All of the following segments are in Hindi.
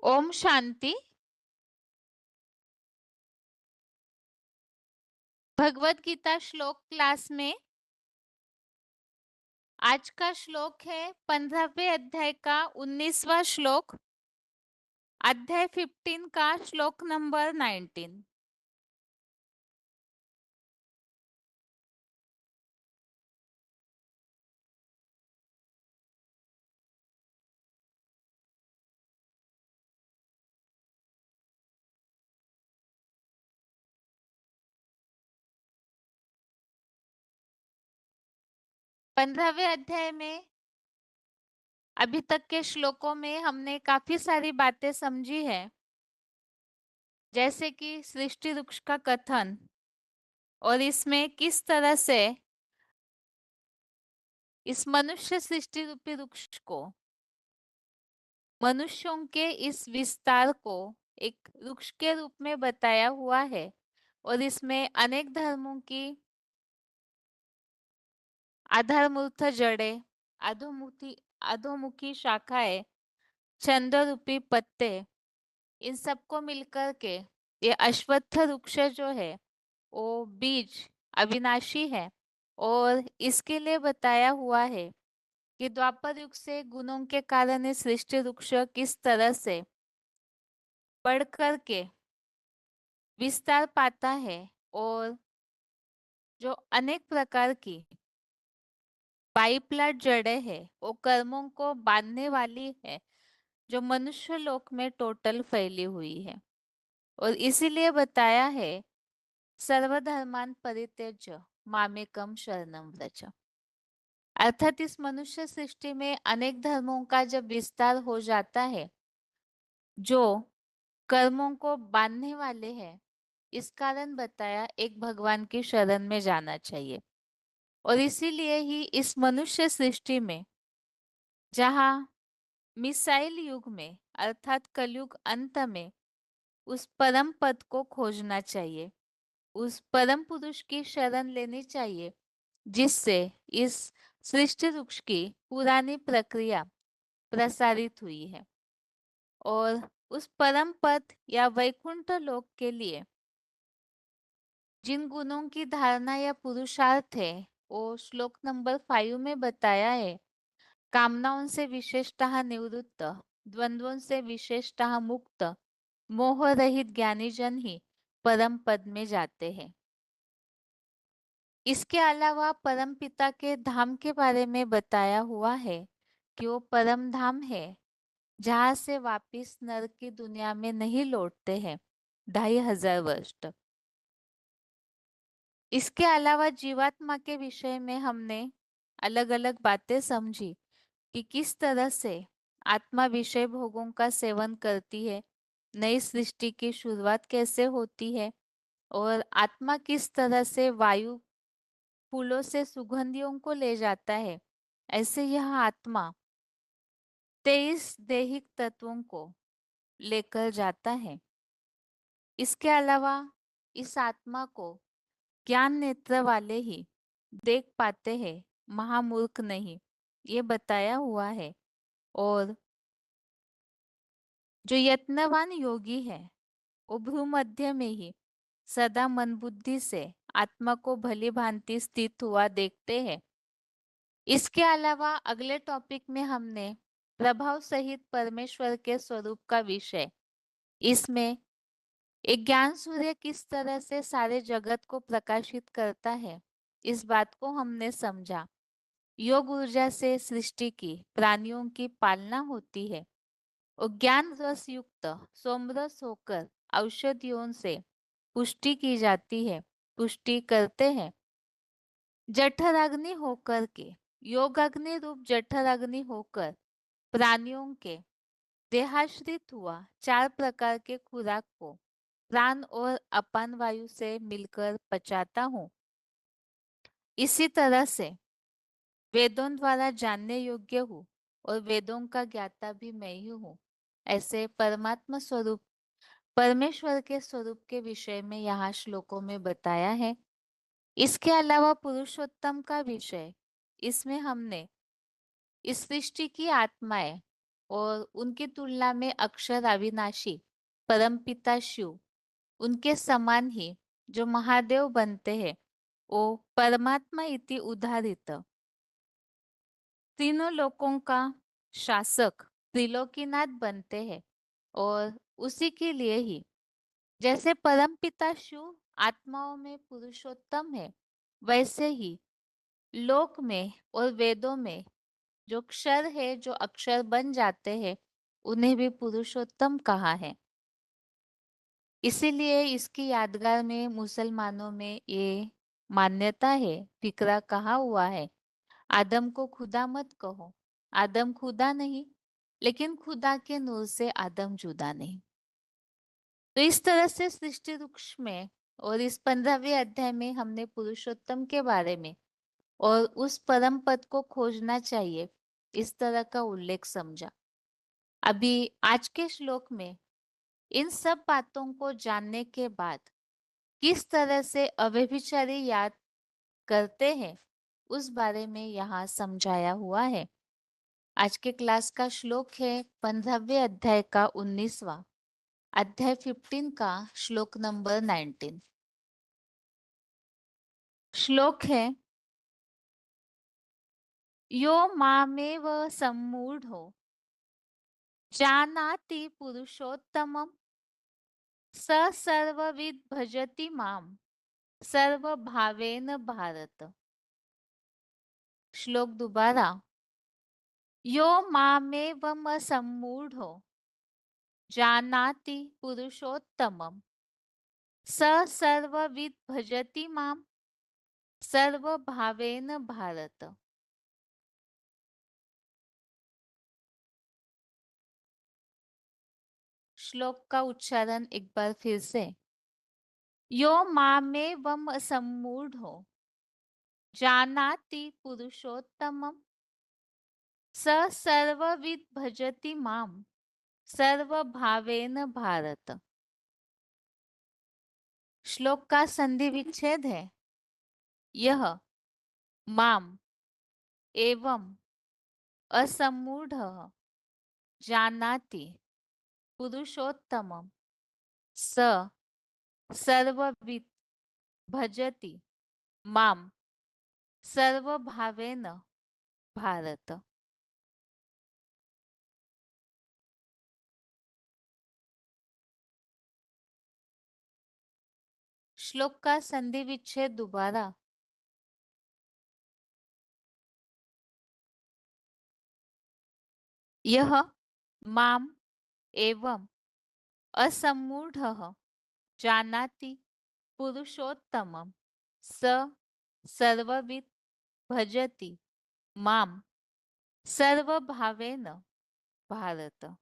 ओम शांति। भगवत गीता श्लोक क्लास में आज का श्लोक है 15वें अध्याय का 19वां श्लोक, अध्याय 15 का श्लोक नंबर 19। 15वें अध्याय में अभी तक के श्लोकों में हमने काफी सारी बातें समझी है, जैसे कि सृष्टि वृक्ष का कथन और इसमें किस तरह से इस मनुष्य सृष्टि रूपी वृक्ष को, मनुष्यों के इस विस्तार को एक वृक्ष के रूप में बताया हुआ है और इसमें अनेक धर्मों की आधारमूर्त जड़ें, अधोमुखी अधोमुखी शाखाएं, छंद रूपी पत्ते, इन सबको मिलकर के ये अश्वत्थ वृक्ष जो है वो बीज अविनाशी है। और इसके लिए बताया हुआ है कि द्वापर युग से गुणों के कारण ये सृष्टि वृक्ष किस तरह से बढ़ कर के विस्तार पाता है और जो अनेक प्रकार की बाइप्लाट जड़ें है वो कर्मों को बांधने वाली है, जो मनुष्य लोक में टोटल फैली हुई है। और इसीलिए बताया है सर्वधर्मान परित्यज्य मामेकम शरणम व्रज। अर्थात इस मनुष्य सृष्टि में अनेक धर्मों का जब विस्तार हो जाता है जो कर्मों को बांधने वाले हैं, इस कारण बताया एक भगवान की शरण में जाना चाहिए। और इसीलिए ही इस मनुष्य सृष्टि में जहाँ मिसाइल युग में अर्थात कलयुग अंत में उस परम पद को खोजना चाहिए, उस परम पुरुष की शरण लेनी चाहिए, जिससे इस सृष्टि वृक्ष की पुरानी प्रक्रिया प्रसारित हुई है। और उस परम पद या वैकुंठ लोक के लिए जिन गुणों की धारणा या पुरुषार्थ है वो श्लोक नंबर 5 में बताया है। कामनाओं से विशेषतः निवृत्त, द्वंद्वों से विशेषतः मुक्त, मोह रहित ज्ञानी जन ही परम पद में जाते हैं। इसके अलावा परम पिता के धाम के बारे में बताया हुआ है कि वो परम धाम है जहां से वापिस नरक की दुनिया में नहीं लौटते हैं 2500 वर्ष तक। इसके अलावा जीवात्मा के विषय में हमने अलग अलग बातें समझी कि किस तरह से आत्मा विषय भोगों का सेवन करती है, नई सृष्टि की शुरुआत कैसे होती है और आत्मा किस तरह से वायु फूलों से सुगंधियों को ले जाता है, ऐसे यह आत्मा 23 दैहिक तत्वों को लेकर जाता है। इसके अलावा इस आत्मा को ज्ञान नेत्र वाले ही देख पाते हैं, महामूर्ख नहीं, ये बताया हुआ है। और जो यत्नवान योगी है वो भ्रूमध्य में ही सदा मन बुद्धि से आत्मा को भली भांति स्थित हुआ देखते हैं। इसके अलावा अगले टॉपिक में हमने प्रभाव सहित परमेश्वर के स्वरूप का विषय, इसमें एक ज्ञान सूर्य किस तरह से सारे जगत को प्रकाशित करता है, इस बात को हमने समझा। योग ऊर्जा से सृष्टि की प्राणियों की पालना होती है और ज्ञान रस युक्त सोमरस होकर औषधियों से पुष्टि की जाती है, पुष्टि करते हैं। जठराग्नि होकर के, योगाग्नि रूप जठराग्नि होकर प्राणियों के देहाश्रित हुआ 4 प्रकार के खुराक को प्राण और अपान वायु से मिलकर पचाता हूँ। इसी तरह से वेदों द्वारा जानने योग्य हूँ और वेदों का ज्ञाता भी मैं ही हूँ। ऐसे परमात्मा स्वरूप परमेश्वर के स्वरूप के विषय में यहाँ श्लोकों में बताया है। इसके अलावा पुरुषोत्तम का विषय, इसमें हमने इस सृष्टि की आत्माएं और उनकी तुलना में अक्षर अविनाशी परमपिता शिव उनके समान ही जो महादेव बनते हैं वो परमात्मा इति उदाहरित तीनों लोकों का शासक त्रिलोकीनाथ बनते हैं। और उसी के लिए ही जैसे परमपिता शिव आत्माओं में पुरुषोत्तम है, वैसे ही लोक में और वेदों में जो क्षर है, जो अक्षर बन जाते हैं, उन्हें भी पुरुषोत्तम कहा है। इसीलिए इसकी यादगार में मुसलमानों में ये मान्यता है, फिक्रा कहा हुआ है, आदम को खुदा मत कहो। आदम खुदा नहीं, लेकिन खुदा के नूर से आदम जुदा नहीं। तो इस तरह से सृष्टि वृक्ष में और इस 15वें अध्याय में हमने पुरुषोत्तम के बारे में और उस परम पद को खोजना चाहिए, इस तरह का उल्लेख समझा। अभी आज के श्लोक में इन सब बातों को जानने के बाद किस तरह से अव्यभिचारी याद करते हैं, उस बारे में यहाँ समझाया हुआ है। आज के क्लास का श्लोक है 15वें अध्याय का 19वां, अध्याय 15 का श्लोक नंबर 19। श्लोक है, यो मामेव सम्मूढ़ो जानाति पुरुषोत्तमं स सर्वविद भजति माम सर्वभावेन भारत। श्लोक दोबारा, यो मामेवम सम्मूढ़ो जानाति पुरुषोत्तमं स सर्वविद भजति माम सर्वभावेन भारत। श्लोक का उच्चारण एक बार फिर से, यो मामेवम सम्मूढ़ो जानाति पुरुषोत्तमं स सर्वविद भजति माम सर्वभावेन भारत। श्लोक का संधि विच्छेद है, यह माम एवं असम्मूढ़ जानाति पुरुषोत्तमं स सर्वविद भजति माम सर्वभावेन भारत। श्लोक का संधि विच्छेद दोबारा, यह माम एवं असम्मूढ़ जानाति पुरुषोत्तमं स सर्वविद भजति माम सर्वभावेन भारत।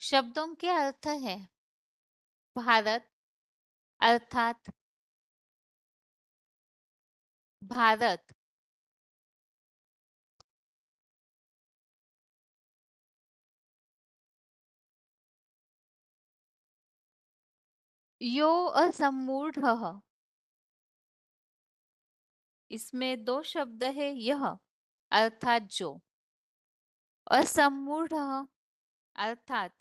शब्दों के अर्थ है, भारत अर्थात भारत, यो असम्मूढ़, इसमें दो शब्द है, यह अर्थात जो, असम्मूढ़ अर्थात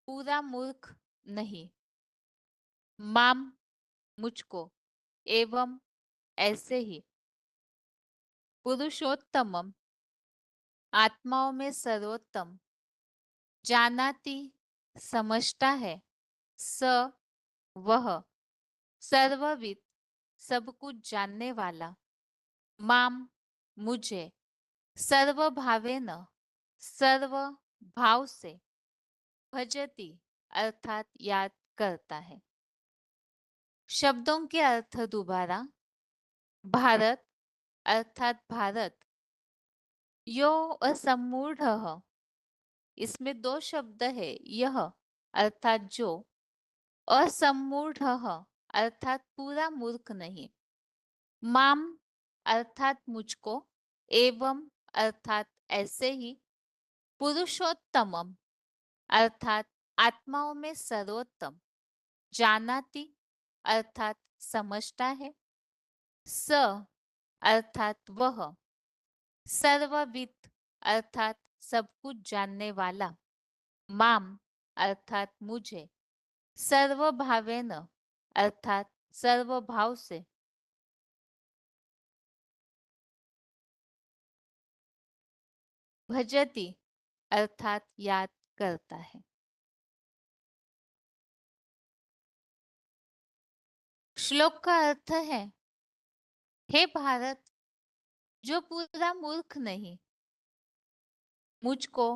पूरा मूर्ख नहीं, माम मुझको, एवं ऐसे ही, पुरुषोत्तमम आत्माओं में सर्वोत्तम, जानाति समझता है, स वह, सर्वविद सब कुछ जानने वाला, माम मुझे, सर्वभावेन सर्व भाव से, भजति अर्थात याद करता है। शब्दों के अर्थ दोबारा, भारत अर्थात भारत, यो असम्मूढ़, इसमें दो शब्द है, यह अर्थात जो, असम्मूढ़ अर्थात पूरा मूर्ख नहीं, माम अर्थात मुझको, एवं अर्थात ऐसे ही, पुरुषोत्तमम अर्थात आत्माओं में सर्वोत्तम, जानाति अर्थात समझता है, स अर्थात वह, सर्वविद अर्थात सब कुछ जानने वाला, माम अर्थात मुझे, सर्वभावेन अर्थात सर्वभाव से, भजति अर्थात याद करता है। श्लोक का अर्थ है, हे भारत, जो पूरा मूर्ख नहीं, मुझको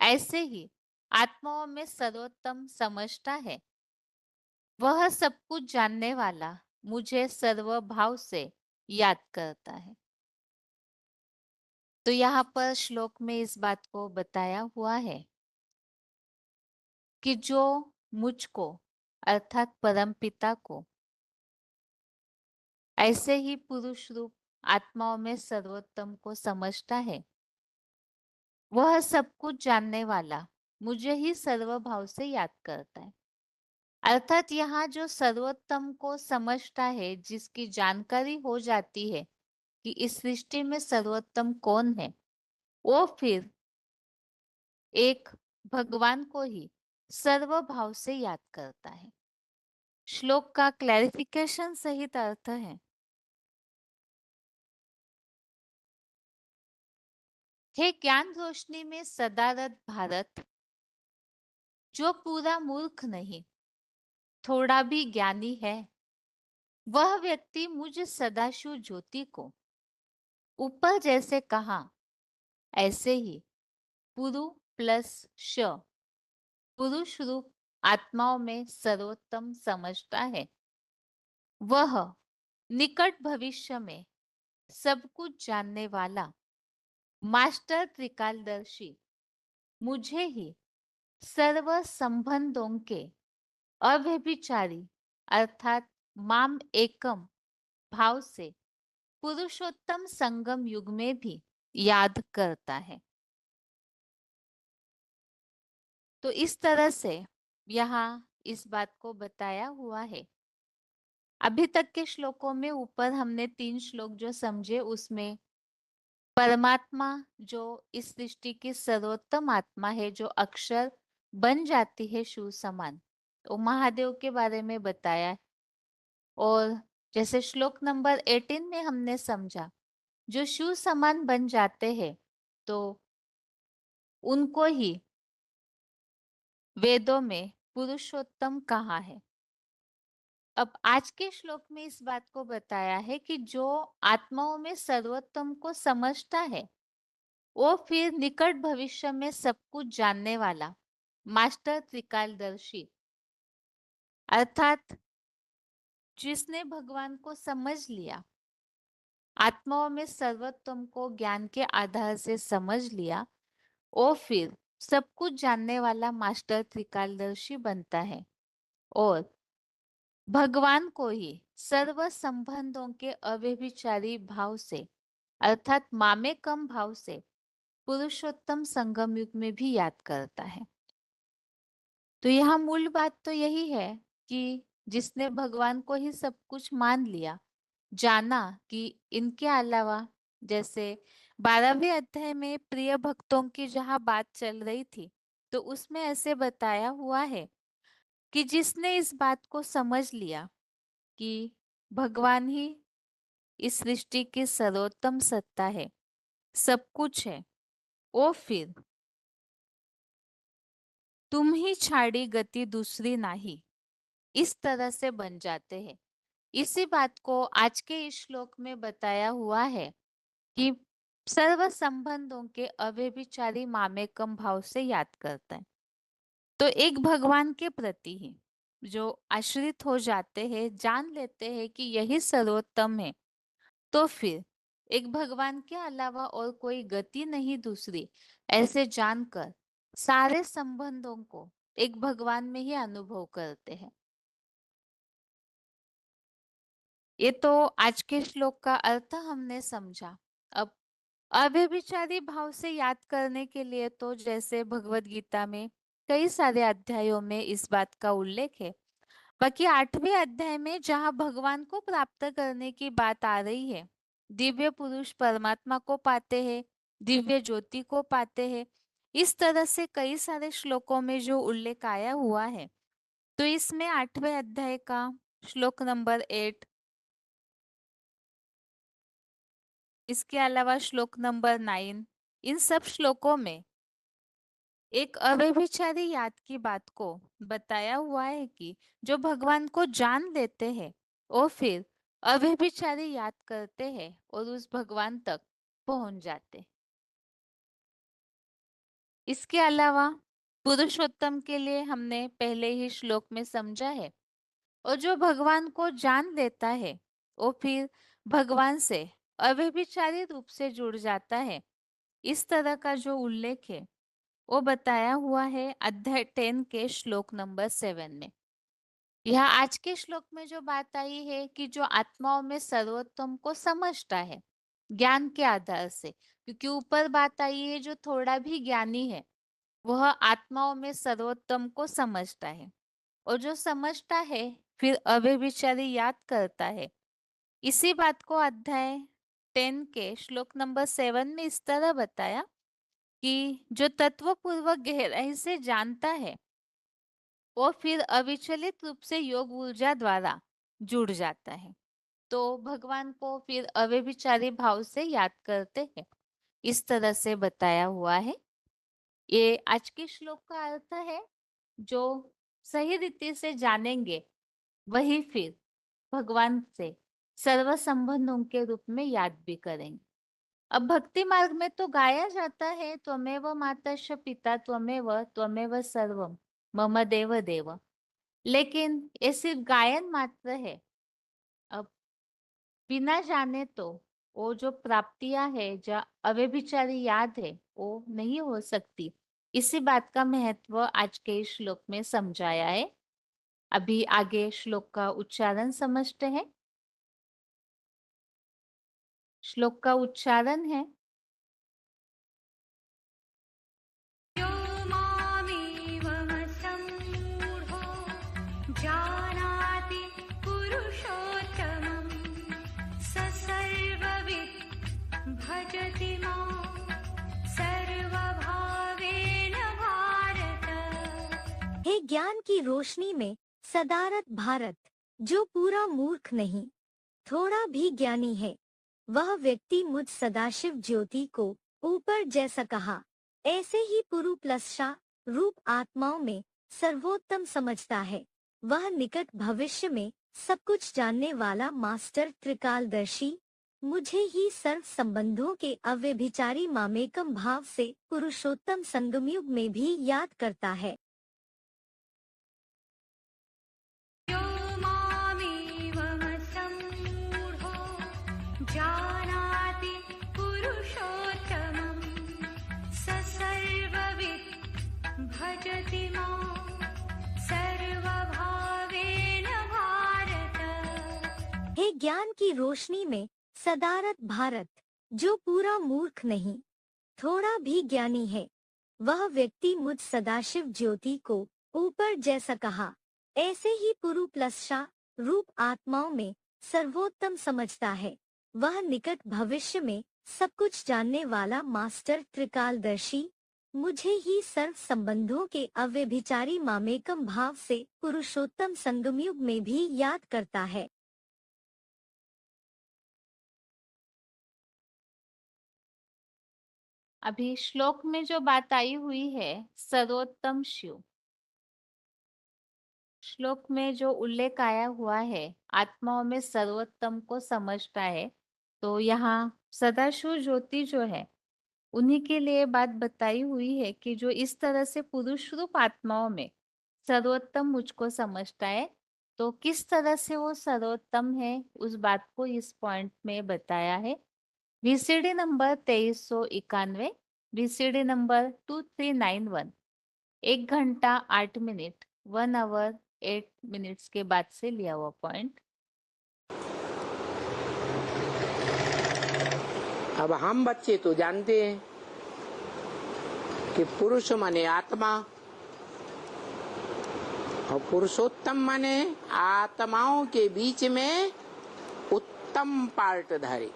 ऐसे ही आत्माओं में सर्वोत्तम समझता है, वह सब कुछ जानने वाला मुझे सर्वभाव से याद करता है। तो यहाँ पर श्लोक में इस बात को बताया हुआ है कि जो मुझको अर्थात परमपिता को ऐसे ही पुरुष रूप आत्माओं में सर्वोत्तम को समझता है, वह सब कुछ जानने वाला मुझे ही सर्वभाव से याद करता है। अर्थात यहाँ जो सर्वोत्तम को समझता है, जिसकी जानकारी हो जाती है कि इस सृष्टि में सर्वोत्तम कौन है, वो फिर एक भगवान को ही सर्वभाव से याद करता है। श्लोक का क्लैरिफिकेशन सहित अर्थ है, हे ज्ञान रोशनी में सदारत भारत, जो पूरा मूर्ख नहीं, थोड़ा भी ज्ञानी है, वह व्यक्ति मुझ सदाशिव ज्योति को ऊपर जैसे कहा ऐसे ही पुरु प्लस श पुरुष रूप आत्माओं में सर्वोत्तम समझता है, वह निकट भविष्य में सब कुछ जानने वाला मास्टर त्रिकालदर्शी मुझे ही सर्व संबंधों के अव्यभिचारी अर्थात माम एकम भाव से पुरुषोत्तम संगम युग में भी याद करता है। तो इस तरह से यहाँ इस बात को बताया हुआ है। अभी तक के श्लोकों में ऊपर हमने 3 श्लोक जो समझे, उसमें परमात्मा जो इस सृष्टि की सर्वोत्तम आत्मा है, जो अक्षर बन जाती है शिव समान, तो महादेव के बारे में बताया है। और जैसे श्लोक नंबर 18 में हमने समझा, जो शिव समान बन जाते हैं तो उनको ही वेदों में पुरुषोत्तम कहा है। अब आज के श्लोक में इस बात को बताया है कि जो आत्माओं में सर्वोत्तम को समझता है, वो फिर निकट भविष्य में सब कुछ जानने वाला मास्टर त्रिकालदर्शी अर्थात जिसने भगवान को समझ लिया, आत्माओं में सर्वोत्तम को ज्ञान के आधार से समझ लिया, वो फिर सब कुछ जानने वाला मास्टर त्रिकालदर्शी बनता है और भगवान को ही सर्व संबंधों के अव्यभिचारी भाव से अर्थात मामे कम भाव से पुरुषोत्तम संगम युग में भी याद करता है। तो यहाँ मूल बात तो यही है कि जिसने भगवान को ही सब कुछ मान लिया, जाना कि इनके अलावा, जैसे 12वें अध्याय में प्रिय भक्तों की जहाँ बात चल रही थी, तो उसमें ऐसे बताया हुआ है कि जिसने इस बात को समझ लिया कि भगवान ही इस सृष्टि की सर्वोत्तम सत्ता है, सब कुछ है, वो फिर तुम ही छाड़ी गति दूसरी नाही, इस तरह से बन जाते हैं। इसी बात को आज के इस श्लोक में बताया हुआ है कि सर्व संबंधों के अव्यभिचारी मामेकम भाव से याद करता है। तो एक भगवान के प्रति ही जो आश्रित हो जाते हैं, जान लेते हैं कि यही सर्वोत्तम है, तो फिर एक भगवान के अलावा और कोई गति नहीं दूसरी, ऐसे जानकर सारे संबंधों को एक भगवान में ही अनुभव करते हैं। ये तो आज के श्लोक का अर्थ हमने समझा। अब अव्यभिचारी भाव से याद करने के लिए तो जैसे भगवत गीता में कई सारे अध्यायों में इस बात का उल्लेख है, बाकी 8वें अध्याय में जहां भगवान को प्राप्त करने की बात आ रही है, दिव्य पुरुष परमात्मा को पाते हैं, दिव्य ज्योति को पाते हैं, इस तरह से कई सारे श्लोकों में जो उल्लेख आया हुआ है। तो इसमें 8वें अध्याय का श्लोक नंबर 8, इसके अलावा श्लोक नंबर 9, इन सब श्लोकों में एक अव्यभिचारी याद की बात को बताया हुआ है कि जो भगवान को जान लेते हैं और फिर अव्यभिचारी याद करते हैं और उस भगवान तक पहुंच जाते। इसके अलावा पुरुषोत्तम के लिए हमने पहले ही श्लोक में समझा है, और जो भगवान को जान लेता है वो फिर भगवान से अव्यभिचारी रूप से जुड़ जाता है। इस तरह का जो उल्लेख है वो बताया हुआ है अध्याय 10 के श्लोक नंबर 7 में। यह आज के श्लोक में जो बात आई है कि जो आत्माओं में सर्वोत्तम को समझता है ज्ञान के आधार से, क्योंकि ऊपर बात आई है जो थोड़ा भी ज्ञानी है वह आत्माओं में सर्वोत्तम को समझता है, और जो समझता है फिर अव्यभिचारी याद करता है। इसी बात को अध्याय 10 के श्लोक नंबर 7 में इस तरह बताया कि जो तत्वपूर्वक गहराई से जानता है वो फिर अविचलित रूप से योग ऊर्जा द्वारा जुड़ जाता है, तो भगवान को फिर अव्यभिचारी भाव से याद करते हैं। इस तरह से बताया हुआ है। ये आज के श्लोक का अर्थ है। जो सही रीति से जानेंगे वही फिर भगवान से सर्व संबंधों के रूप में याद भी करेंगे। अब भक्ति मार्ग में तो गाया जाता है त्वमेव मातश्च पिता त्वमेव त्वमेव सर्वम मम देव देव, लेकिन ये सिर्फ गायन मात्र है। अब बिना जाने तो वो जो प्राप्तियां है, जो अव्यभिचारी याद है, वो नहीं हो सकती। इसी बात का महत्व आज के इस श्लोक में समझाया है। अभी आगे श्लोक का उच्चारण समझते हैं। श्लोक का उच्चारण है, यो मामेवमसम्मूढो जानाति पुरुषोत्तमं स सर्वविद् भजति मां सर्वभावेन भारत। हे ज्ञान की रोशनी में सदारत भारत, जो पूरा मूर्ख नहीं थोड़ा भी ज्ञानी है, वह व्यक्ति मुझ सदाशिव ज्योति को ऊपर जैसा कहा ऐसे ही पुरु प्लस्शा रूप आत्माओं में सर्वोत्तम समझता है। वह निकट भविष्य में सब कुछ जानने वाला मास्टर त्रिकालदर्शी मुझे ही सर्व संबंधों के अव्यभिचारी मामेकम भाव से पुरुषोत्तम संगमयुग में भी याद करता है। यो मामेवमसम्मूढो जानाति पुरुषोत्तमं स सर्वविद् भजति मां सर्वभावेन भारत। हे ज्ञान की रोशनी में सदारत भारत, जो पूरा मूर्ख नहीं थोड़ा भी ज्ञानी है, वह व्यक्ति मुझ सदाशिव ज्योति को ऊपर जैसा कहा ऐसे ही पुरु प्लस्शा रूप आत्माओं में सर्वोत्तम समझता है। वह निकट भविष्य में सब कुछ जानने वाला मास्टर त्रिकालदर्शी मुझे ही सर्व संबंधों के अव्यभिचारी मामेकम भाव से पुरुषोत्तम संगमयुग में भी याद करता है। अभी श्लोक में जो बात आई हुई है सर्वोत्तम शिव, श्लोक में जो उल्लेख आया हुआ है आत्माओं में सर्वोत्तम को समझता है, तो यहाँ सदाशिव ज्योति जो है उन्हीं के लिए बात बताई हुई है कि जो इस तरह से पुरुष रूप आत्माओं में सर्वोत्तम मुझको समझता है, तो किस तरह से वो सर्वोत्तम है उस बात को इस पॉइंट में बताया है। VCD नंबर 2391, VCD नंबर 2391, 1 घंटा 8 मिनट 1 आवर 8 मिनट्स के बाद से लिया हुआ पॉइंट। अब हम बच्चे तो जानते हैं कि पुरुष माने आत्मा और पुरुषोत्तम माने आत्माओं के बीच में उत्तम पार्टधारी।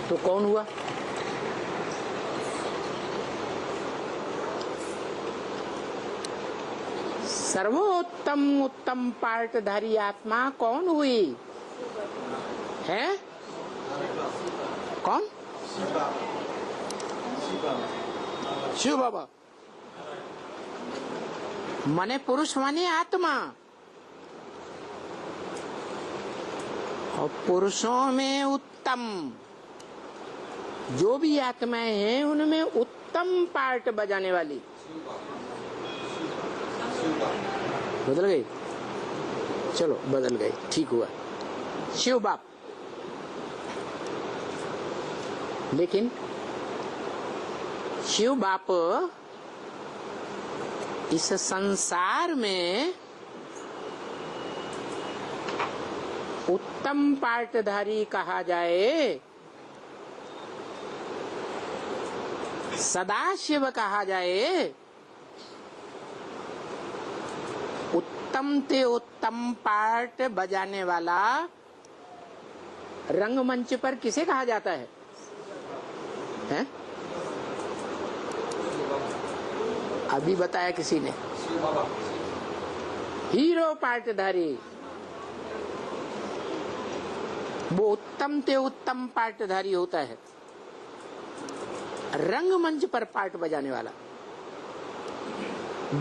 तो कौन हुआ? सर्वोत्तम उत्तम पार्टधारी आत्मा कौन हुई है? कौन? शिव बाबा। मने पुरुष माने आत्मा, और पुरुषों में उत्तम जो भी आत्माएं हैं उनमें उत्तम पार्ट बजाने वाली। बदल गई? चलो बदल गई, ठीक हुआ। शिव बाप। लेकिन शिव बाप इस संसार में उत्तम पार्टधारी कहा जाए, सदाशिव कहा जाए, उत्तम ते उत्तम पार्ट बजाने वाला रंगमंच पर किसे कहा जाता है? हैं? अभी बताया किसी ने, हीरो पार्टधारी। वो उत्तम ते उत्तम पार्टधारी होता है, रंगमंच पर पार्ट बजाने वाला।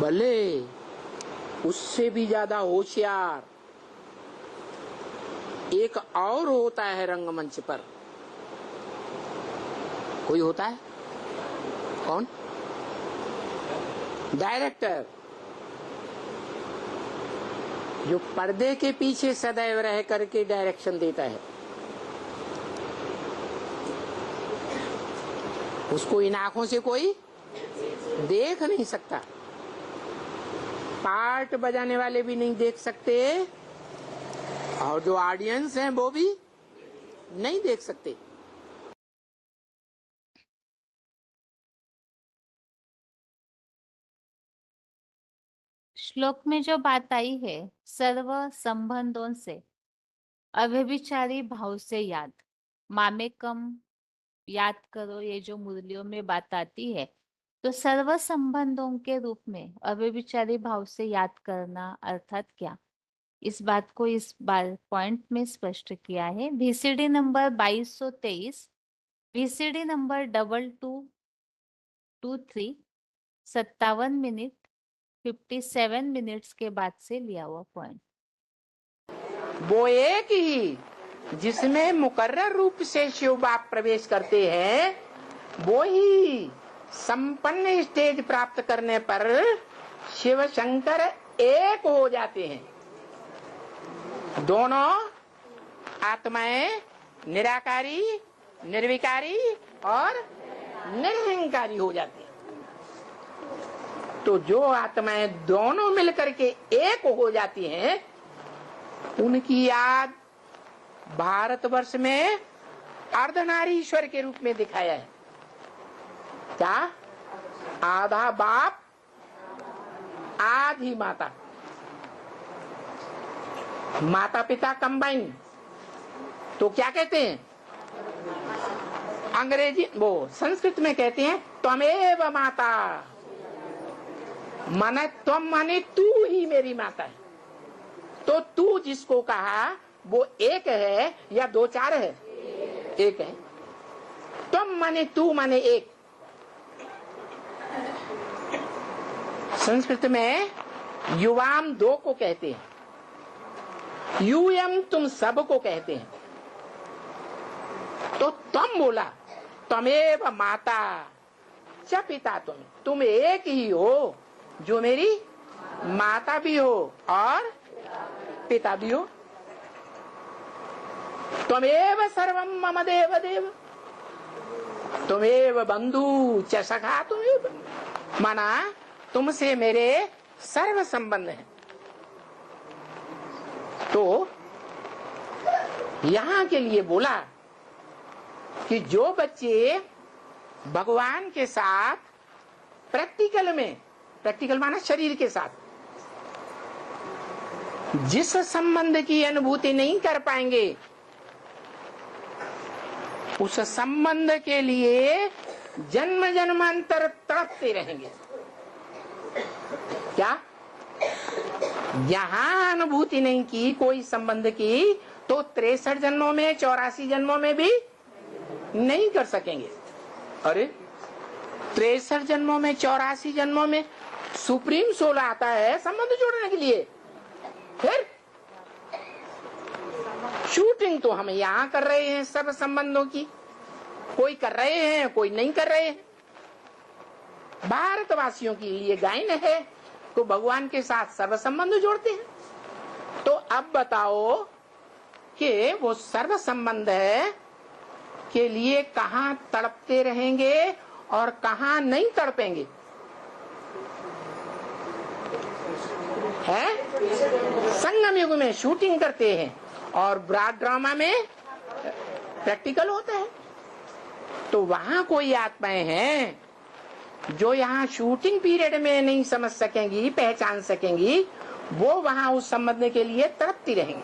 भले उससे भी ज्यादा होशियार एक और होता है रंगमंच पर। कोई होता है? कौन? डायरेक्टर, जो पर्दे के पीछे सदैव रह करके डायरेक्शन देता है। उसको इन आंखों से कोई देख नहीं सकता, पार्ट बजाने वाले भी नहीं देख सकते, और जो ऑडियंस हैं वो भी नहीं देख सकते। श्लोक में जो बात आई है, सर्व संबंधों से अव्यभिचारी भाव से याद, मामेकम याद करो, ये जो मुरलियों में बात आती है, तो सर्व संबंधों के रूप में अव्यभिचारी भाव से याद करना अर्थात क्या, इस बात को इस बार पॉइंट में स्पष्ट किया है। VCD number 2223, VCD number 2223, 57 minute 57 minutes के बाद से लिया हुआ पॉइंट। वो एक ही जिसमें मुकर्रर रूप से शिव बाप प्रवेश करते हैं, वो ही संपन्न स्टेज प्राप्त करने पर शिव शंकर एक हो जाते हैं। दोनों आत्माएं निराकारी, निर्विकारी और निरहंकारी हो जाती हैं। तो जो आत्माएं दोनों मिलकर के एक हो जाती हैं, उनकी याद भारतवर्ष में अर्धनारीश्वर के रूप में दिखाया है। क्या? आधा बाप आधी माता, माता पिता कंबाइन। तो क्या कहते हैं? अंग्रेजी वो संस्कृत में कहते हैं त्वमेव माता, माने तुम माने तू ही मेरी माता है। तो तू जिसको कहा वो एक है या दो चार है? एक है। तुम माने तू माने एक। संस्कृत में युवाम दो को कहते हैं, यूयम तुम सब को कहते हैं। तो तुम बोला त्वमेव माता च पिता, तुम एक ही हो जो मेरी माता भी हो और पिता भी हो। त्वमेव सर्वम मम देव देव, त्वमेव बंधु च सखा, त्वमेव माना तुमसे मेरे सर्व संबंध हैं। तो यहां के लिए बोला कि जो बच्चे भगवान के साथ प्रैक्टिकल में, प्रैक्टिकल माना शरीर के साथ, जिस संबंध की अनुभूति नहीं कर पाएंगे उस संबंध के लिए जन्म जन्मांतर तड़पते रहेंगे। क्या? यहां अनुभूति नहीं की कोई संबंध की तो 63 जन्मों में 84 जन्मों में भी नहीं कर सकेंगे। अरे 63 जन्मों में 84 जन्मों में सुप्रीम सोल आता है संबंध जोड़ने के लिए। फिर शूटिंग तो हम यहां कर रहे हैं सब संबंधों की, कोई कर रहे हैं कोई नहीं कर रहे हैं। भारतवासियों के लिए गायन है तो भगवान के साथ सर्व संबंध जोड़ते हैं। तो अब बताओ कि वो सर्व संबंध है के लिए कहां तड़पते रहेंगे और कहां नहीं तड़पेंगे? है संगम युग में शूटिंग करते हैं और ब्रॉड ड्रामा में प्रैक्टिकल होता है। तो वहां कोई आत्माएं हैं जो यहाँ शूटिंग पीरियड में नहीं समझ सकेंगी, पहचान सकेंगी, वो वहां उस संबंध के लिए तड़पती रहेंगी।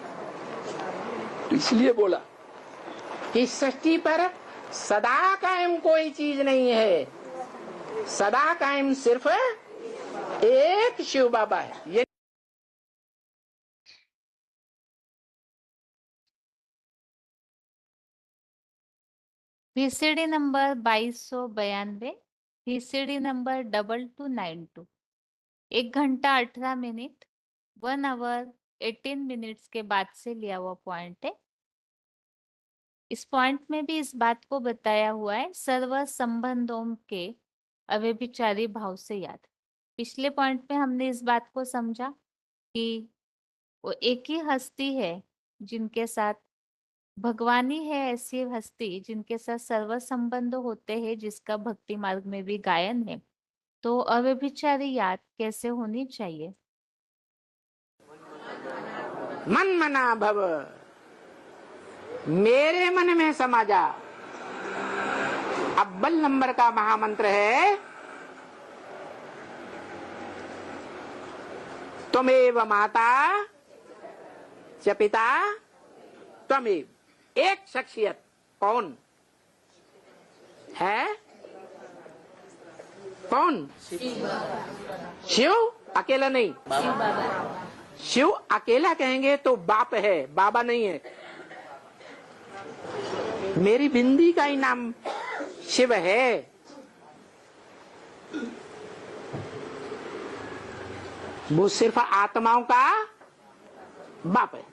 तो इसलिए बोला कि सृष्टि पर सदा कायम कोई चीज नहीं है, सदा कायम सिर्फ एक शिव बाबा है। ये VCD नंबर 2292, VCD नंबर 2292। 1 घंटा 18 मिनट 1 आवर 18 मिनट्स के बाद से लिया हुआ पॉइंट है। इस पॉइंट में भी इस बात को बताया हुआ है, सर्व संबंधों के अव्यभिचारी भाव से याद। पिछले पॉइंट में हमने इस बात को समझा कि वो एक ही हस्ती है जिनके साथ भगवान ही है, ऐसी हस्ती जिनके साथ सर्व संबंध होते हैं, जिसका भक्ति मार्ग में भी गायन है। तो अव्यभिचारी याद कैसे होनी चाहिए? मन मना भव, मेरे मन में समा जा। अव्वल नंबर का महामंत्र है त्वमेव माता च पिता त्वमेव। एक शख्सियत कौन है? कौन? शिव अकेला नहीं। शिव अकेला कहेंगे तो बाप है, बाबा नहीं है। मेरी बिंदी का ही नाम शिव है। वो सिर्फ आत्माओं का बाप है,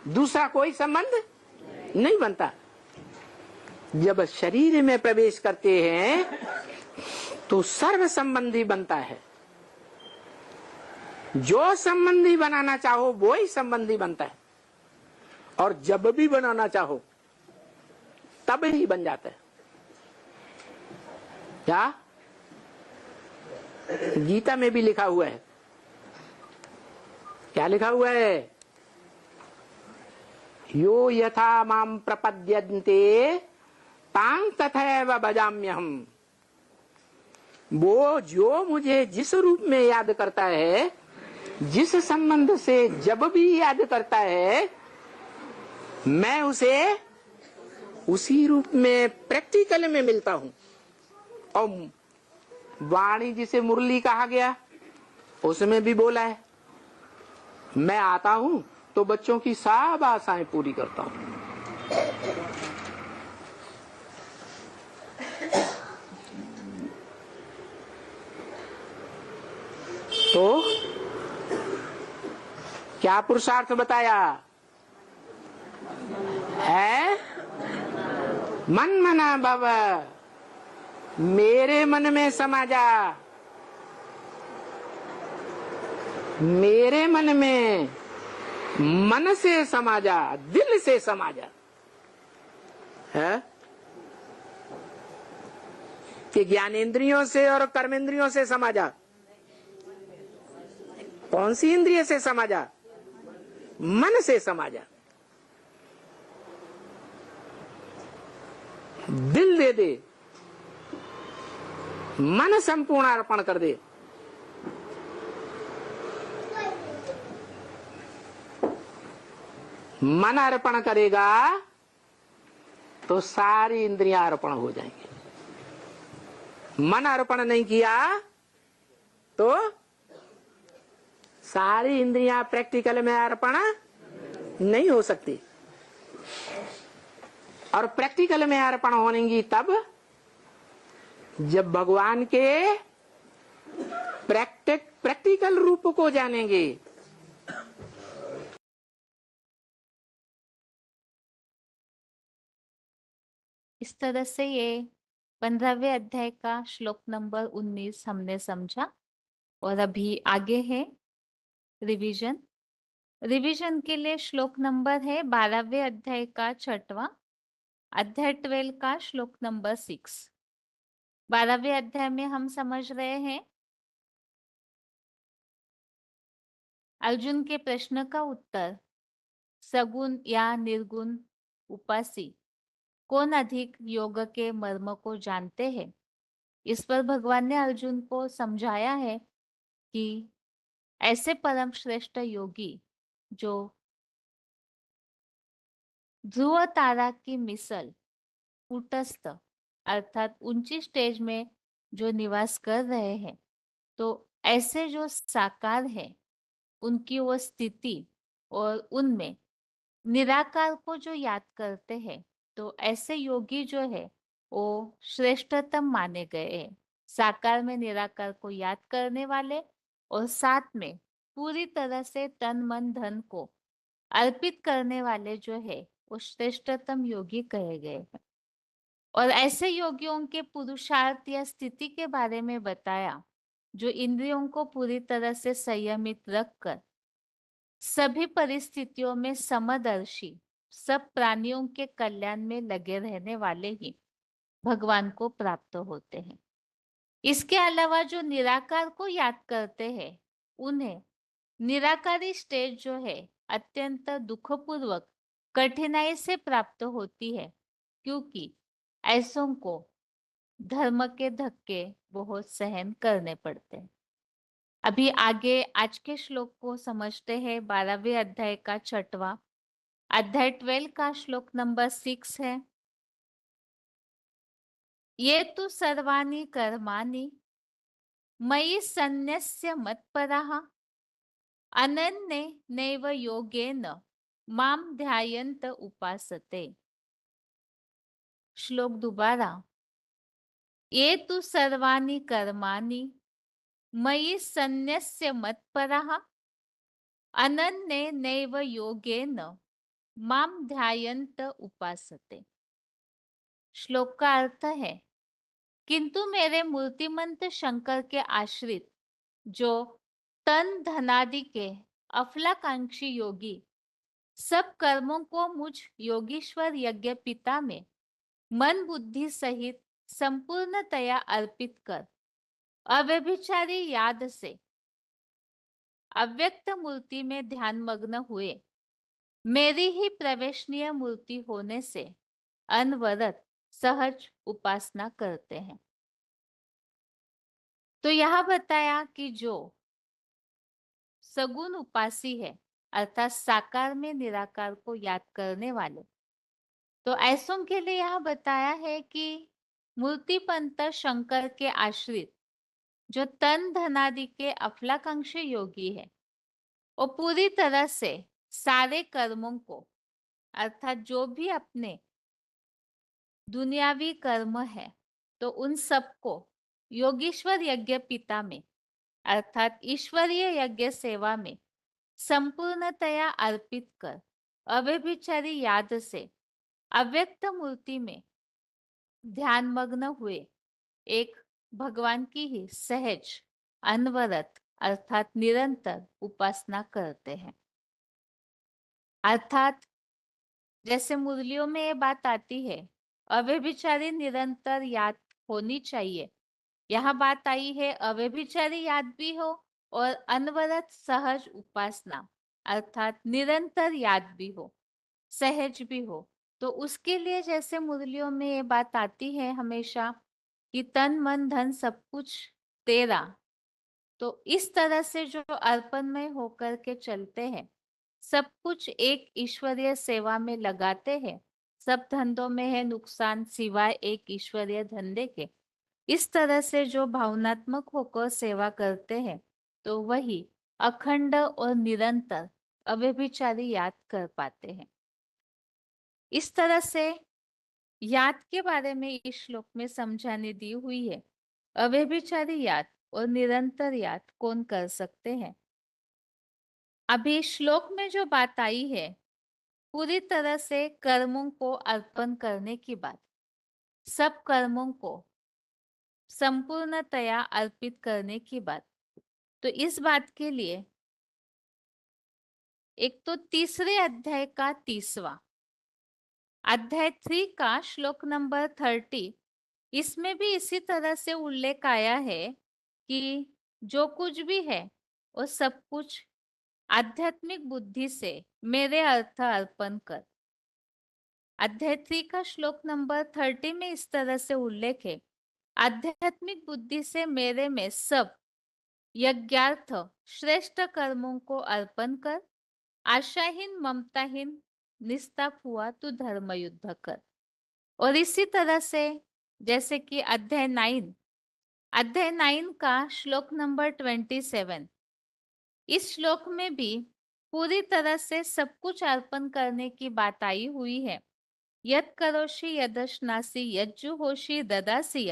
दूसरा कोई संबंध नहीं बनता। जब शरीर में प्रवेश करते हैं तो सर्व संबंधी बनता है। जो संबंधी बनाना चाहो वो ही संबंधी बनता है, और जब भी बनाना चाहो तब ही बन जाता है। क्या? गीता में भी लिखा हुआ है। क्या लिखा हुआ है? यो यथा माम प्रपद्यन्ते तां तथैव भजाम्यहम्। वो जो मुझे जिस रूप में याद करता है, जिस संबंध से जब भी याद करता है, मैं उसे उसी रूप में प्रैक्टिकल में मिलता हूं। और वाणी जिसे मुरली कहा गया उसमें भी बोला है, मैं आता हूं तो बच्चों की सब आशाएं पूरी करता हूं। तो क्या पुरुषार्थ बताया है? मन मना भव, मेरे मन में समा जा। मेरे मन में, मन से समा जा, दिल से समा जा। है कि ज्ञानेंद्रियों से और कर्मेंद्रियों से समा जा? कौन सी इंद्रिय से समा जा? मन से समा जा। दिल दे दे मन संपूर्ण अर्पण कर दे, मन अर्पण करेगा तो सारी इंद्रियां अर्पण हो जाएंगी। मन अर्पण नहीं किया तो सारी इंद्रियां प्रैक्टिकल में अर्पण नहीं हो सकती, और प्रैक्टिकल में अर्पण होंगी तब जब भगवान के प्रैक्टिकल रूप को जानेंगे। इस तरह से ये 15वें अध्याय का श्लोक नंबर 19 हमने समझा, और अभी आगे है रिवीजन। रिवीजन के लिए श्लोक नंबर है 12वें अध्याय का 6वां, अध्याय 12 का श्लोक नंबर 6। 12वें अध्याय में हम समझ रहे हैं अर्जुन के प्रश्न का उत्तर, सगुण या निर्गुण उपासी कौन अधिक योग के मर्म को जानते हैं। इस पर भगवान ने अर्जुन को समझाया है कि ऐसे परम श्रेष्ठ योगी जो ध्रुव तारा की मिसल कूटस्थ अर्थात ऊंची स्टेज में जो निवास कर रहे हैं, तो ऐसे जो साकार है उनकी वो स्थिति और उनमें निराकार को जो याद करते हैं, तो ऐसे योगी जो है वो श्रेष्ठतम माने गए हैं। साकार में निराकार को याद करने वाले और साथ में पूरी तरह से तन मन धन को अर्पित करने वाले जो है वो श्रेष्ठतम योगी कहे गए हैं। और ऐसे योगियों के पुरुषार्थ या स्थिति के बारे में बताया जो इंद्रियों को पूरी तरह से संयमित रखकर सभी परिस्थितियों में समदर्शी, सब प्राणियों के कल्याण में लगे रहने वाले ही भगवान को प्राप्त होते हैं। इसके अलावा जो निराकार को याद करते हैं, उन्हें निराकारी स्टेज जो है अत्यंत दुखपूर्वक कठिनाई से प्राप्त होती है, क्योंकि ऐसों को धर्म के धक्के बहुत सहन करने पड़ते हैं। अभी आगे आज के श्लोक को समझते हैं। 12वें अध्याय का 6वां, अध्याय 12 का श्लोक नंबर 6 है। ये तु सर्वाणि कर्माणि मयि सन्न्यस्य मत्परः अनन्येनैव योगेन मां ध्यायन्त उपासते। श्लोक दोबारा, ये तु सर्वाणि कर्माणि मयि सन्न्यस्य मत्परः अनन्येनैव योगेन मां ध्यायन्त उपासते। श्लोक का अर्थ है, किंतु मेरे मूर्तिमंत शंकर के आश्रित जो तन धनादि के अफलाकांक्षी योगी सब कर्मों को मुझ योगीश्वर यज्ञ पिता में मन बुद्धि सहित संपूर्णतया अर्पित कर अव्यभिचारी याद से अव्यक्त मूर्ति में ध्यान मग्न हुए, मेरी ही प्रवेशनीय मूर्ति होने से अनवरत सहज उपासना करते हैं। तो यह बताया कि जो सगुण उपासी है अर्थात साकार में निराकार को याद करने वाले, तो ऐसों के लिए यह बताया है कि मूर्तिपंत शंकर के आश्रित जो तन धनादि के अफलाकांक्षी योगी है, वो पूरी तरह से सारे कर्मों को अर्थात जो भी अपने दुनियावी कर्म है, तो उन सबको योगीश्वर यज्ञ पिता में अर्थात ईश्वरीय यज्ञ सेवा में संपूर्णतया अर्पित कर अव्यभिचारी याद से अव्यक्त मूर्ति में ध्यान मग्न हुए एक भगवान की ही सहज अनवरत अर्थात निरंतर उपासना करते हैं। अर्थात जैसे मुरलियों में ये बात आती है, अव्यभिचारी निरंतर याद होनी चाहिए। यहाँ बात आई है अव्यभिचारी याद भी हो और अनवरत सहज उपासना अर्थात निरंतर याद भी हो, सहज भी हो। तो उसके लिए जैसे मुरलियों में ये बात आती है हमेशा कि तन मन धन सब कुछ तेरा। तो इस तरह से जो अर्पणमय होकर के चलते हैं, सब कुछ एक ईश्वरीय सेवा में लगाते हैं, सब धंधों में है नुकसान सिवाय एक ईश्वरीय धंधे के, इस तरह से जो भावनात्मक होकर सेवा करते हैं, तो वही अखंड और निरंतर अव्यभिचारी याद कर पाते हैं। इस तरह से याद के बारे में इस श्लोक में समझाने दी हुई है। अव्यभिचारी याद और निरंतर याद कौन कर सकते हैं? अभी श्लोक में जो बात आई है, पूरी तरह से कर्मों को अर्पण करने की बात, सब कर्मों को संपूर्णतया अर्पित करने की बात। तो इस बात के लिए एक तो तीसरे अध्याय का 30वां अध्याय 3 का श्लोक नंबर 30, इसमें भी इसी तरह से उल्लेख आया है कि जो कुछ भी है वो सब कुछ आध्यात्मिक बुद्धि से मेरे अर्थ अर्पण कर। अध्याय 3 का श्लोक नंबर 30 में इस तरह से उल्लेख है, आध्यात्मिक बुद्धि से मेरे में सब यज्ञार्थ श्रेष्ठ कर्मों को अर्पण कर, आशाहीन ममताहीन निस्ताप हुआ तू धर्म युद्ध कर। और इसी तरह से जैसे कि अध्याय 9 का श्लोक नंबर 27, इस श्लोक में भी पूरी तरह से सब कुछ अर्पण करने की बात आई हुई है। यत् करोषि यदश्नासि यज्जुहोषि ददासि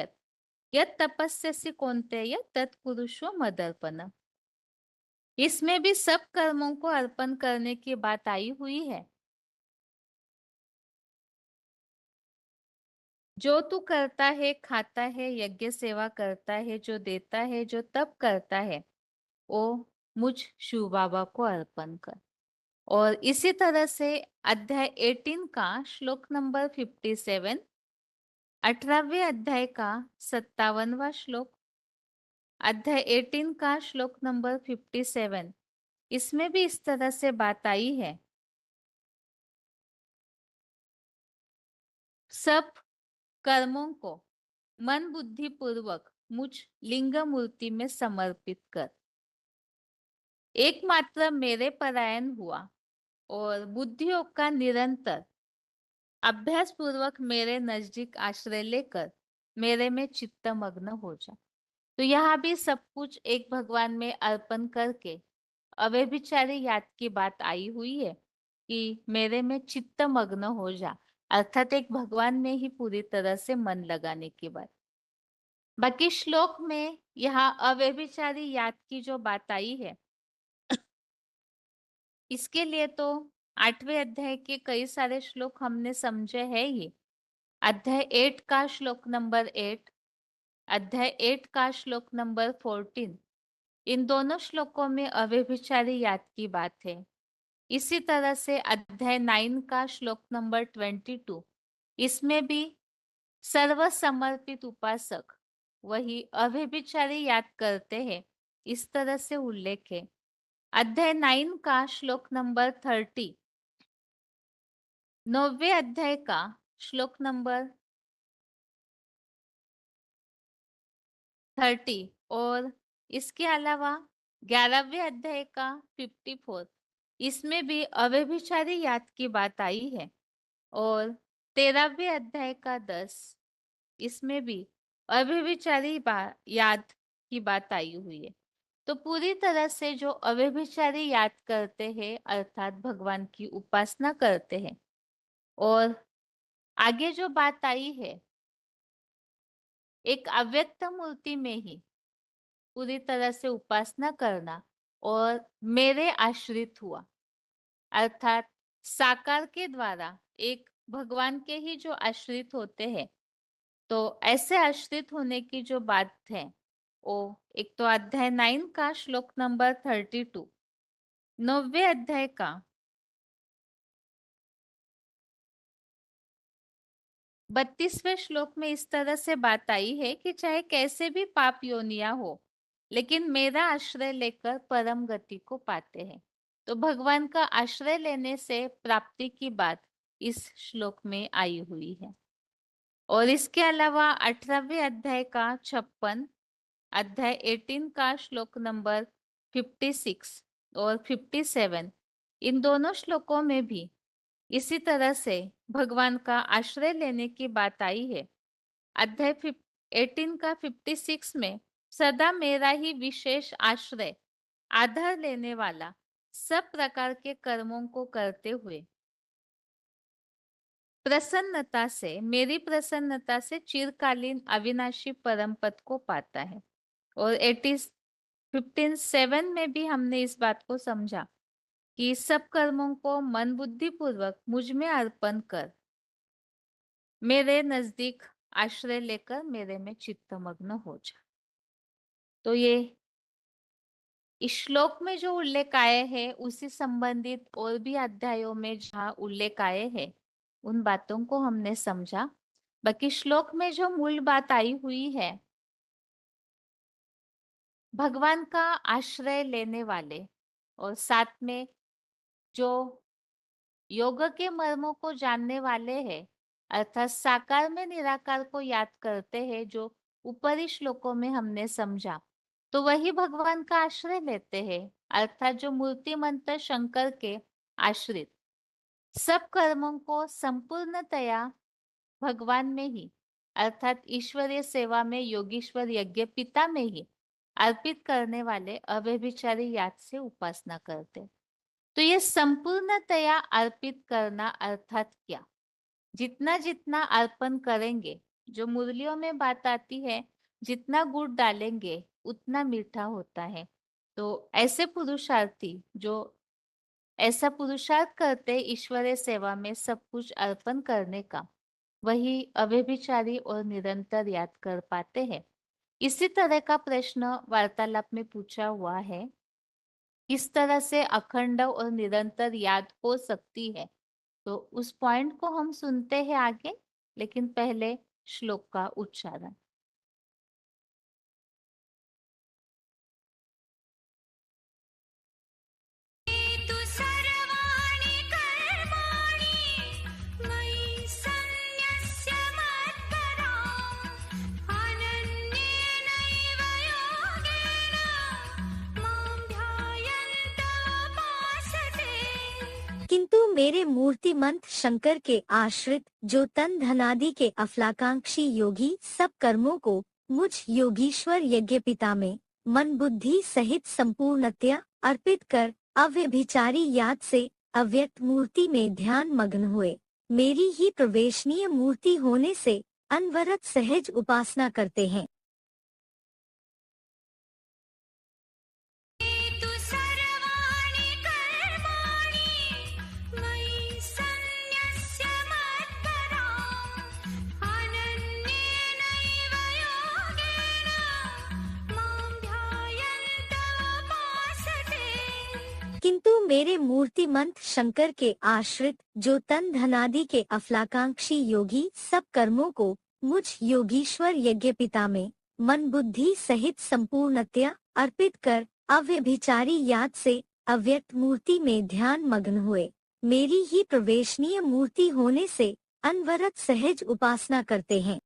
यत् तपस्यसि कौन्तेय तत्कुरुषो मदर्पण। इसमें भी सब कर्मों को अर्पण करने की बात आई हुई है। जो तू करता है, खाता है, यज्ञ सेवा करता है, जो देता है, जो तप करता है, वो मुझ शिव बाबा को अर्पण कर। और इसी तरह से अध्याय 18 का श्लोक नंबर 57, 18वें अध्याय का 57वां श्लोक, अध्याय 18 का श्लोक नंबर 57, इसमें भी इस तरह से बात आई है, सब कर्मों को मन बुद्धि पूर्वक मुझ लिंग मूर्ति में समर्पित कर। एकमात्र मेरे परायण हुआ और बुद्धियों का निरंतर अभ्यास पूर्वक मेरे नजदीक आश्रय लेकर मेरे में चित्त मग्न हो जा। तो यहाँ भी सब कुछ एक भगवान में अर्पण करके अव्यभिचारी याद की बात आई हुई है कि मेरे में चित्त मग्न हो जा, अर्थात एक भगवान में ही पूरी तरह से मन लगाने की बात। बाकी श्लोक में यहाँ अव्यभिचारी याद की जो बात आई है, इसके लिए तो 8वें अध्याय के कई सारे श्लोक हमने समझे हैं ही। अध्याय 8 का श्लोक नंबर 8, अध्याय 8 का श्लोक नंबर 14, इन दोनों श्लोकों में अव्यभिचारी याद की बात है। इसी तरह से अध्याय 9 का श्लोक नंबर 22, इसमें भी सर्व समर्पित उपासक वही अव्यभिचारी याद करते हैं, इस तरह से उल्लेख है। अध्याय 9 का श्लोक नंबर 30, 9वें अध्याय का श्लोक नंबर 30 और इसके अलावा 11वें अध्याय का 54, इसमें भी अव्यभिचारी याद की बात आई है। और 13वें अध्याय का 10, इसमें भी अव्यभिचारी याद की बात आई हुई है। तो पूरी तरह से जो अव्यभिचारी याद करते हैं, अर्थात भगवान की उपासना करते हैं, और आगे जो बात आई है, एक अव्यक्त मूर्ति में ही पूरी तरह से उपासना करना और मेरे आश्रित हुआ, अर्थात साकार के द्वारा एक भगवान के ही जो आश्रित होते हैं, तो ऐसे आश्रित होने की जो बात है, वो एक तो अध्याय 9 का श्लोक नंबर 32, 9वें अध्याय का 32वें श्लोक में इस तरह से बात आई है कि चाहे कैसे भी पाप योनिया हो, लेकिन मेरा आश्रय लेकर परम गति को पाते हैं। तो भगवान का आश्रय लेने से प्राप्ति की बात इस श्लोक में आई हुई है। और इसके अलावा 18वें अध्याय का 56, अध्याय 18 का श्लोक नंबर 56 और 57, इन दोनों श्लोकों में भी इसी तरह से भगवान का आश्रय लेने की बात आई है। अध्याय 18 का 56 में सदा मेरा ही विशेष आश्रय आधार लेने वाला सब प्रकार के कर्मों को करते हुए प्रसन्नता से, मेरी प्रसन्नता से चिरकालीन अविनाशी परम पद को पाता है। और 15:7 में भी हमने इस बात को समझा कि सब कर्मों को मन बुद्धि पूर्वक मुझ में अर्पण कर मेरे नजदीक आश्रय लेकर मेरे में चित्तमग्न हो जा। तो ये इस श्लोक में जो उल्लेख आए हैं उसी संबंधित और भी अध्यायों में जहाँ उल्लेख आए हैं उन बातों को हमने समझा। बाकी श्लोक में जो मूल बात आई हुई है, भगवान का आश्रय लेने वाले और साथ में जो योग के मर्मों को जानने वाले हैं, अर्थात साकार में निराकार को याद करते हैं, जो ऊपरी श्लोकों में हमने समझा, तो वही भगवान का आश्रय लेते हैं, अर्थात जो मूर्तिमंत शंकर के आश्रित सब कर्मों को संपूर्णतया भगवान में ही, अर्थात ईश्वरीय सेवा में योगीश्वर यज्ञ पिता में ही अर्पित करने वाले अव्यभिचारी याद से उपासना करते। तो ये संपूर्णतया अर्पित करना अर्थात क्या? जितना जितना अर्पण करेंगे, जो मुरलियों में बात आती है, जितना गुड़ डालेंगे उतना मीठा होता है। तो ऐसे पुरुषार्थी जो ऐसा पुरुषार्थ करते ईश्वरीय सेवा में सब कुछ अर्पण करने का, वही अव्यभिचारी और निरंतर याद कर पाते हैं। इसी तरह का प्रश्न वार्तालाप में पूछा हुआ है, किस तरह से अखंड और निरंतर याद हो सकती है? तो उस पॉइंट को हम सुनते हैं आगे, लेकिन पहले श्लोक का उच्चारण। तु सर्वाणि कर्माणि मयि सन्न्यस्य मत्पराम् अनन्येनैव योगेन मां ध्यायन्त उपासते। किंतु मेरे मूर्तिमंत शंकर के आश्रित जो तन धनादि के अफलाकांक्षी योगी सब कर्मों को मुझ योगीश्वर यज्ञ पिता में मन बुद्धि सहित संपूर्णतया अर्पित कर अव्यभिचारी याद से अव्यक्त मूर्ति में ध्यान मग्न हुए, मेरी ही प्रवेशनीय मूर्ति होने से अनवरत सहज उपासना करते हैं। तु सर्वाणि कर्माणि मयि सन्न्यस्य मत्पराम् अनन्येनैव योगेन मां ध्यायन्त उपासते। किंतु मेरे मूर्तिमंत शंकर के आश्रित जो तन धनादि के अफलाकांक्षी योगी सब कर्मों को मुझ योगीश्वर यज्ञ पिता में मन बुद्धि सहित संपूर्णतया अर्पित कर अव्यभिचारी याद से अव्यक्त मूर्ति में ध्यान मग्न हुए, मेरी ही प्रवेशनीय मूर्ति होने से अनवरत सहज उपासना करते हैं।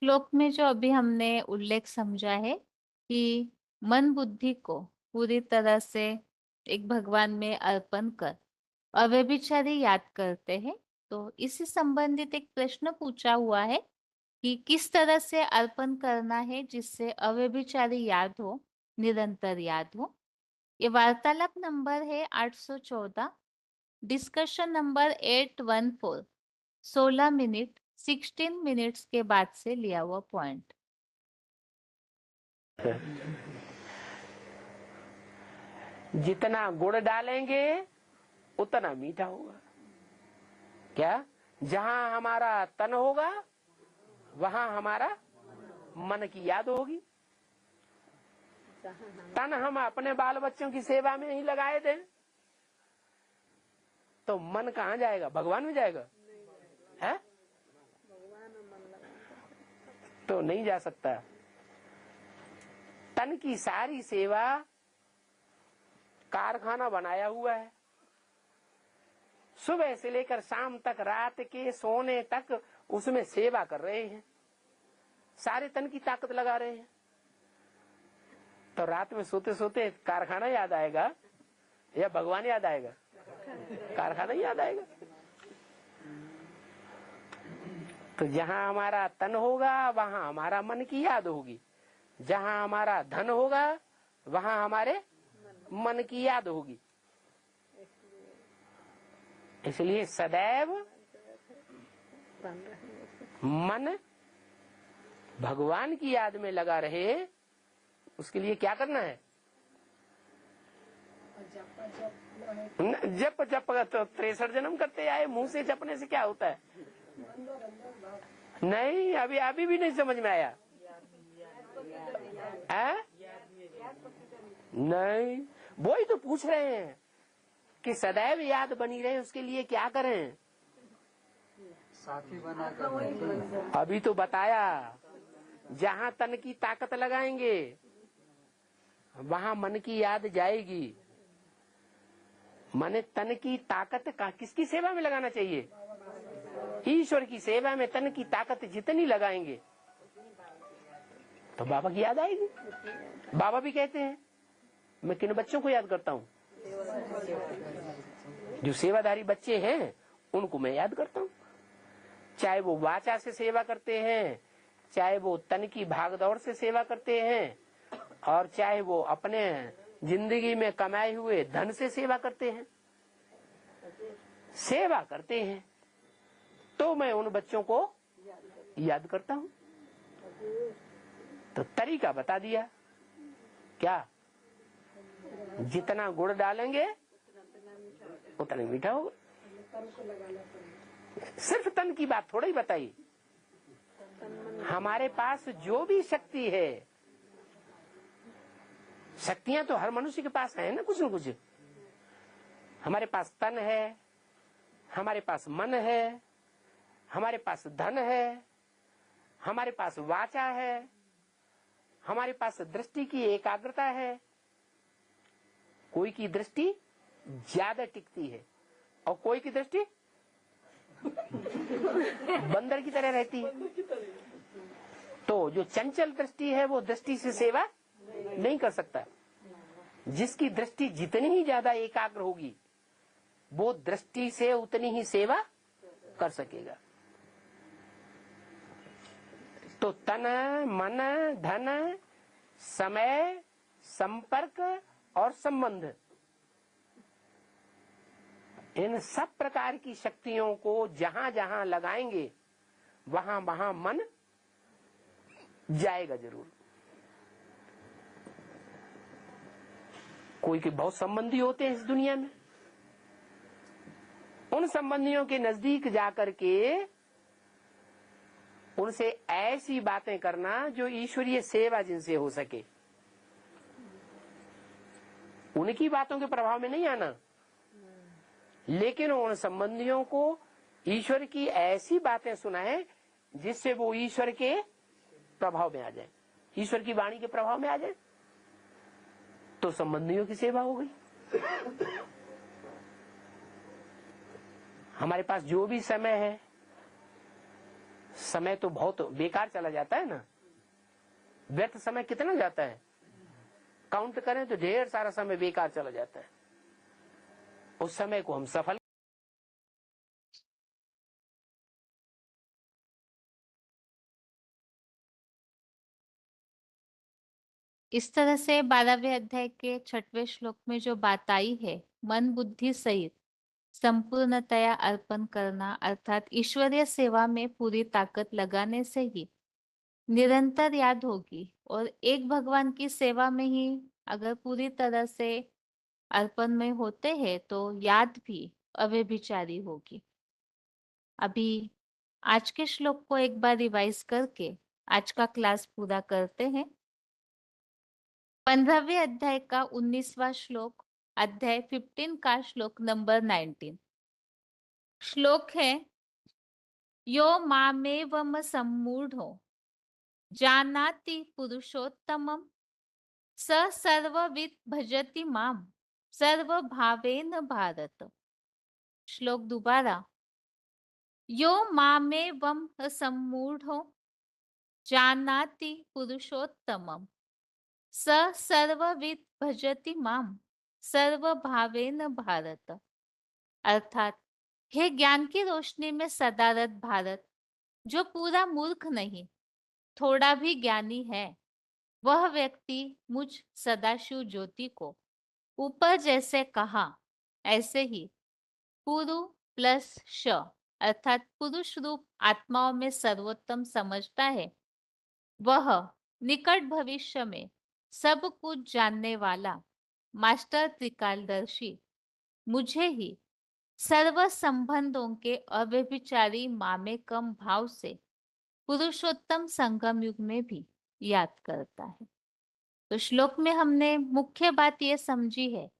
श्लोक में जो अभी हमने उल्लेख समझा है कि मन बुद्धि को पूरी तरह से एक भगवान में अर्पण कर अव्यभिचारी याद करते हैं, तो इसी संबंधित एक प्रश्न पूछा हुआ है कि किस तरह से अर्पण करना है जिससे अव्यभिचारी याद हो, निरंतर याद हो। ये वार्तालाप नंबर है 814, डिस्कशन नंबर 814, 16 मिनट 16 मिनट्स के बाद से लिया हुआ पॉइंट। जितना गुड़ डालेंगे उतना मीठा होगा। क्या? जहां हमारा तन होगा वहां हमारा मन की याद होगी। तन हम अपने बाल बच्चों की सेवा में ही लगाए थे, तो मन कहाँ जाएगा? भगवान में जाएगा? है? तो नहीं जा सकता। तन की सारी सेवा कारखाना बनाया हुआ है, सुबह से लेकर शाम तक, रात के सोने तक उसमें सेवा कर रहे हैं, सारे तन की ताकत लगा रहे हैं। तो रात में सोते सोते कारखाना याद आएगा या भगवान याद आएगा? कारखाना ही याद आएगा। तो जहां हमारा तन होगा वहां हमारा मन की याद होगी, जहां हमारा धन होगा वहां हमारे मन की याद होगी। इसलिए सदैव मन भगवान की याद में लगा रहे, उसके लिए क्या करना है? जप जप तो 63 जन्म करते आए, मुंह से जपने से क्या होता है? नहीं, अभी भी नहीं समझ में आया है? नहीं, वो ही तो पूछ रहे हैं कि सदैव याद बनी रहे, उसके लिए क्या करें? साथी बना कर। अभी तो बताया, जहां तन की ताकत लगाएंगे वहां मन की याद जाएगी। माने तन की ताकत का किसकी सेवा में लगाना चाहिए? ईश्वर की सेवा में तन की ताकत जितनी लगाएंगे तो बाबा की याद आएगी। बाबा भी कहते हैं, मैं किन बच्चों को याद करता हूँ? जो सेवाधारी बच्चे हैं उनको मैं याद करता हूँ। चाहे वो वाचा से सेवा करते हैं, चाहे वो तन की भागदौड़ से सेवा करते हैं, और चाहे वो अपने जिंदगी में कमाए हुए धन से सेवा करते हैं, सेवा करते हैं, तो मैं उन बच्चों को याद करता हूँ। तो तरीका बता दिया, क्या? जितना गुड़ डालेंगे उतना मीठा होगा। सिर्फ तन की बात थोड़ा ही बताई। हमारे पास जो भी शक्ति है, शक्तियां तो हर मनुष्य के पास है ना, कुछ न कुछ। हमारे पास तन है, हमारे पास मन है, हमारे पास धन है, हमारे पास वाचा है, हमारे पास दृष्टि की एकाग्रता है। कोई की दृष्टि ज्यादा टिकती है और कोई की दृष्टि बंदर की तरह रहती है। तो जो चंचल दृष्टि है वो दृष्टि से सेवा नहीं कर सकता। जिसकी दृष्टि जितनी ही ज्यादा एकाग्र होगी वो दृष्टि से उतनी ही सेवा कर सकेगा। तो तन, मन, धन, समय, संपर्क और संबंध, इन सब प्रकार की शक्तियों को जहां जहां लगाएंगे वहां वहां मन जाएगा जरूर। कोई के बहुत संबंधी होते हैं इस दुनिया में, उन संबंधियों के नजदीक जाकर के उनसे ऐसी बातें करना जो ईश्वरीय सेवा जिनसे हो सके। उनकी बातों के प्रभाव में नहीं आना, लेकिन उन संबंधियों को ईश्वर की ऐसी बातें सुनाए जिससे वो ईश्वर के प्रभाव में आ जाए, ईश्वर की वाणी के प्रभाव में आ जाए, तो संबंधियों की सेवा हो गई। हमारे पास जो भी समय है, समय तो बहुत बेकार चला जाता है ना। व्यर्थ समय कितना जाता है, काउंट करें तो ढेर सारा समय बेकार चला जाता है। उस समय को हम सफल इस तरह से 12वें अध्याय के 6वें श्लोक में जो बात आई है, मन बुद्धि सहित संपूर्णतया अर्पण करना, अर्थात ईश्वरीय सेवा में पूरी ताकत लगाने से ही निरंतर याद होगी, और एक भगवान की सेवा में ही अगर पूरी तरह से अर्पण में होते हैं तो याद भी अव्यभिचारी होगी। अभी आज के श्लोक को एक बार रिवाइज करके आज का क्लास पूरा करते हैं। 15वें अध्याय का 19वां श्लोक, अध्याय 15 का श्लोक नंबर 19। श्लोक है, यो मामेवम सम्मूढ़ो जानाति पुरुषोत्तमं स सर्वविद भजति माम। सर्वभावेन भारत। श्लोक दोबारा। यो मामेवं सम्मूढ़ो जानाति पुरुषोत्तमम् स सर्वविद भजति माम सर्वभावेन भारत। अर्थात, हे ज्ञान की रोशनी में सदारत भारत, जो पूरा मूर्ख नहीं, थोड़ा भी ज्ञानी है, वह व्यक्ति मुझ सदाशिव ज्योति को ऊपर जैसे कहा ऐसे ही पुरु प्लस श अर्थात पुरुष रूप आत्माओं में सर्वोत्तम समझता है। वह निकट भविष्य में सब कुछ जानने वाला मास्टर त्रिकालदर्शी मुझे ही सर्व संबंधों के अव्यभिचारी मामेकम भाव से पुरुषोत्तम संगम युग में भी याद करता है। तो श्लोक में हमने मुख्य बात यह समझी है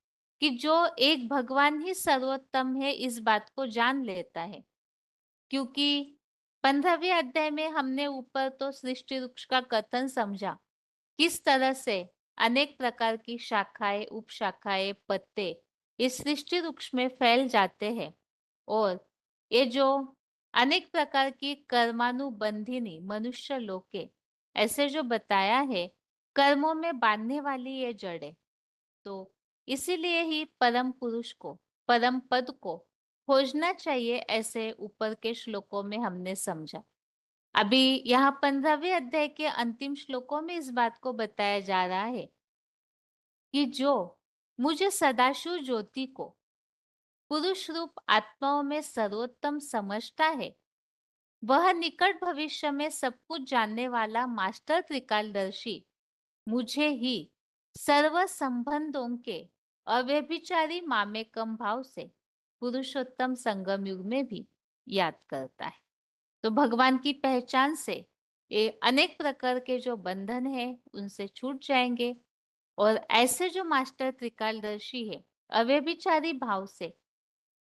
कि जो एक भगवान ही सर्वोत्तम है, इस बात को जान लेता है। क्योंकि 15वें अध्याय में हमने ऊपर तो सृष्टि वृक्ष का कथन समझा, किस तरह से अनेक प्रकार की शाखाएं, उपशाखाएं, पत्ते इस सृष्टि वृक्ष में फैल जाते हैं, और ये जो अनेक प्रकार की कर्मानुबंधिनी मनुष्य लोके ऐसे जो बताया है, कर्मों में बांधने वाली ये जड़ें, तो इसीलिए ही परम पुरुष को, परम पद को खोजना चाहिए, ऐसे ऊपर के श्लोकों में हमने समझा। अभी यहाँ 15वें अध्याय के अंतिम श्लोकों में इस बात को बताया जा रहा है कि जो मुझे सदाशिव ज्योति को पुरुष रूप आत्माओं में सर्वोत्तम समझता है, वह निकट भविष्य में सब कुछ जानने वाला मास्टर त्रिकालदर्शी मुझे ही सर्व संबंधों के अव्यभिचारी मामेकम भाव से पुरुषोत्तम संगम युग में भी याद करता है। तो भगवान की पहचान से ये अनेक प्रकार के जो बंधन है उनसे छूट जाएंगे, और ऐसे जो मास्टर त्रिकालदर्शी है, अव्यभिचारी भाव से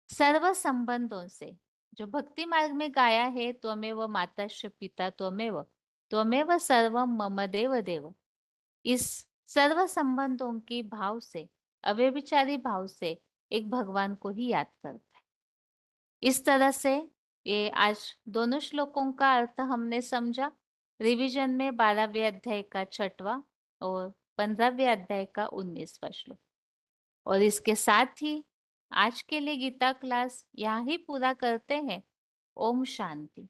सर्व संबंधों से, जो भक्ति मार्ग में गाया है, त्वमेव माताश्च पिता त्वमेव त्वमेव सर्वम मम देव देव, इस सर्व संबंधों की भाव से, अव्यभिचारी भाव से एक भगवान को ही याद करता है। इस तरह से ये आज दोनों श्लोकों का अर्थ हमने समझा। रिवीजन में 12वें अध्याय का 6वां और 15वें अध्याय का 19वां श्लोक। और इसके साथ ही आज के लिए गीता क्लास यहाँ ही पूरा करते हैं। ओम शांति।